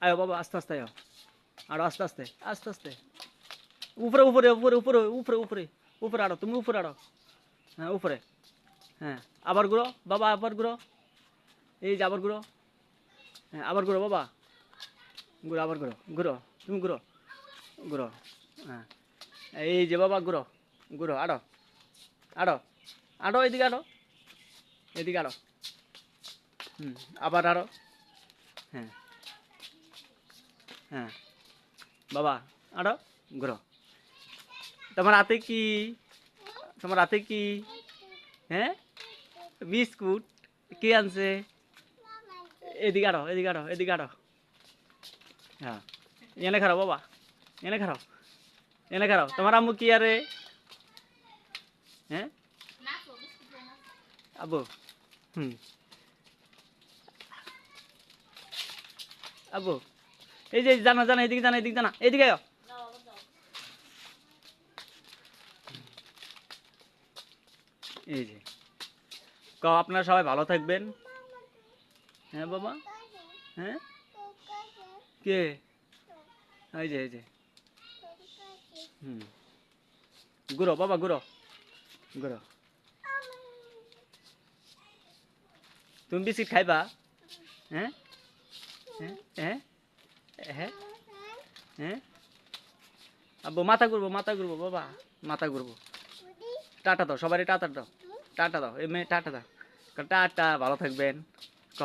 আয়ো বাবা, আস্তে আস্তে আয়ো, আরো আস্তে আস্তে আস্তে আস্তে, উপরে উপরে উপরে উপরে উপরে উপরে উপরে আরো, তুমি উপরে আরো, হ্যাঁ উপরে, হ্যাঁ আবার ঘুরো বাবা, আবার ঘুরো, এই যে আবার ঘুরো, হ্যাঁ আবার ঘুরো বাবা, ঘুরো আবার ঘুরো, ঘুরো তুমি ঘুরো, ঘুরো, হ্যাঁ এই যে বাবা ঘুরো, ঘুরো আরো, আরো আরো, এদিকে আরো, এদিকে আরো, হুম আবার আরো, হ্যাঁ হ্যাঁ বাবা আরো, ঘুরো। তোমার হাতে কি, তোমার হাতে কি, হ্যাঁ বিস্কুট, কে আনছে, এদিকে আরো, এদিকে আরো, এদিকে আরো, হ্যাঁ এনে খারাপ বাবা, এনে খারাপ, এনে খারাপ, তোমার আম্মু কি আরে, হ্যাঁ আব্বু, হুম আব্বু, এই যে জানা জানা, এদিকে জানা, এদিকে জানা, এদিকে আয়, এই যে আপনারা সবাই ভালো থাকবেন, হ্যাঁ বাবা, হ্যাঁ কে, এই যে এই যে, হুম ঘুরো বাবা, ঘুরো ঘুরো, তুমি বিস্কিট খাইবা, হ্যাঁ হ্যাঁ হ্যাঁ হ্যাঁ হ্যাঁ আব্বু, মাথা ঘুরবো, মাথা ঘুরবো বাবা, মাথা ঘুরবো, টাটা দাও সবারই, টাটা দাও, টাটা দাও, এই মেয়ে টাটা দাও, টাটা ভালো থাকবেন, ক